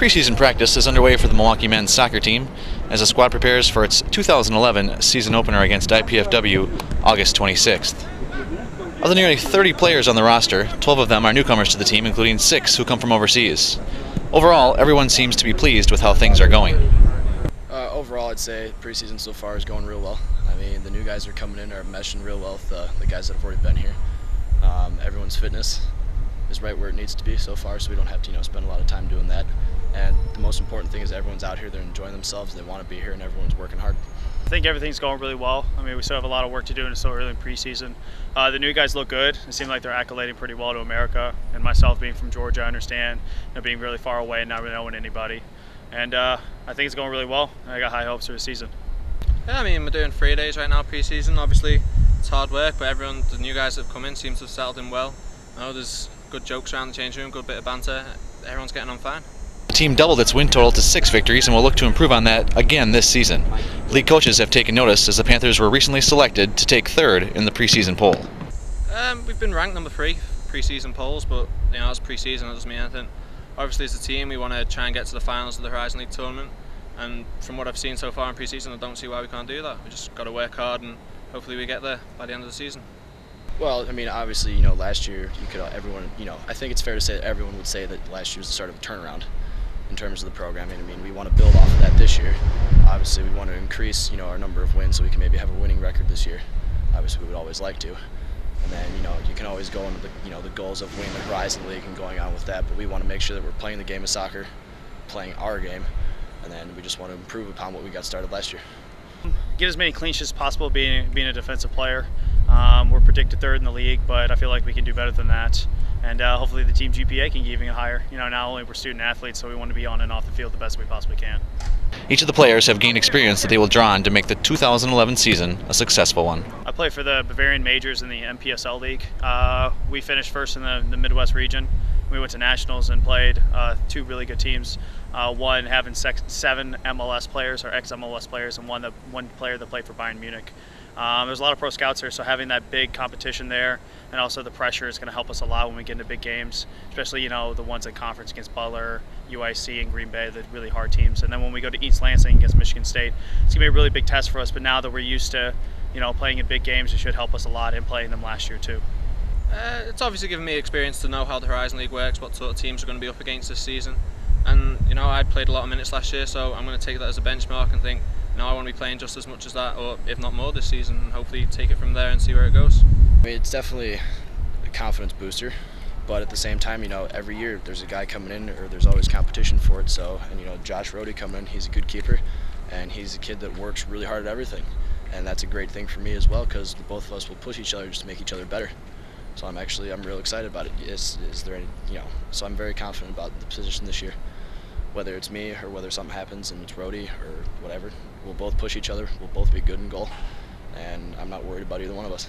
Preseason practice is underway for the Milwaukee men's soccer team as the squad prepares for its 2011 season opener against IPFW August 26th. Of the nearly 30 players on the roster, 12 of them are newcomers to the team, including 6 who come from overseas. Overall, everyone seems to be pleased with how things are going. Overall, I'd say preseason so far is going real well. I mean, the new guys are coming in are meshing real well with the guys that have already been here. Everyone's fitness is right where it needs to be so far, so we don't have to spend a lot of time doing that. And the most important thing is everyone's out here, they're enjoying themselves, they want to be here, and everyone's working hard. I think everything's going really well. I mean, we still have a lot of work to do, and it's still early in preseason. The new guys look good. It seems like they're acclimating pretty well to America. And myself, being from Georgia, I understand being really far away and not really knowing anybody. And I think it's going really well. I got high hopes for the season. Yeah, I mean, we're doing 3 days right now preseason. Obviously, it's hard work, but everyone, the new guys that have come in, seem to have settled in well. There's good jokes around the change room, good bit of banter. Everyone's getting on fine. The team doubled its win total to 6 victories and will look to improve on that again this season. League coaches have taken notice as the Panthers were recently selected to take 3rd in the preseason poll. We've been ranked number 3 preseason polls, but it's preseason, that doesn't mean anything. Obviously, as a team, we want to try and get to the finals of the Horizon League tournament, and from what I've seen so far in preseason, I don't see why we can't do that. We just got to work hard, and hopefully we get there by the end of the season. Well, I mean, obviously, last year everyone, I think it's fair to say that everyone would say that last year was the start of a turnaround in terms of the programming. I mean, we want to build off of that this year. Obviously, we want to increase, our number of wins so we can maybe have a winning record this year. Obviously, we would always like to. And then, you can always go into the goals of winning the Horizon League and going on with that. But we want to make sure that we're playing the game of soccer, playing our game, and then we just want to improve upon what we got started last year. Get as many clean sheets as possible being a defensive player. We're predicted 3rd in the league, but I feel like we can do better than that. And hopefully the team GPA can get even higher. Not only we're student athletes, so we want to be on and off the field the best we possibly can. Each of the players have gained experience that they will draw on to make the 2011 season a successful one. I play for the Bavarian Majors in the MPSL League. We finished 1st in the Midwest region. We went to nationals and played 2 really good teams. One having 7 MLS players, or ex-MLS players, and one player that played for Bayern Munich. There's a lot of pro scouts there, so having that big competition there and also the pressure is going to help us a lot when we get into big games, especially the ones in conference against Butler, UIC, and Green Bay, the really hard teams. And then when we go to East Lansing against Michigan State, it's going to be a really big test for us. But now that we're used to playing in big games, it should help us a lot in playing them last year too. It's obviously given me experience to know how the Horizon League works, what sort of teams are going to be up against this season. And I played a lot of minutes last year, so I'm going to take that as a benchmark and think, I want to be playing just as much as that, or if not more this season, and hopefully take it from there and see where it goes. I mean, it's definitely a confidence booster, but at the same time, every year there's a guy coming in, or there's always competition for it. So, and Josh Rohde coming in, he's a good keeper, and he's a kid that works really hard at everything, and that's a great thing for me as well, because both of us will push each other just to make each other better. So I'm real excited about it. Is there any, so I'm very confident about the position this year. Whether it's me or whether something happens and it's Rohde or whatever, we'll both push each other, we'll both be good in goal, and I'm not worried about either one of us.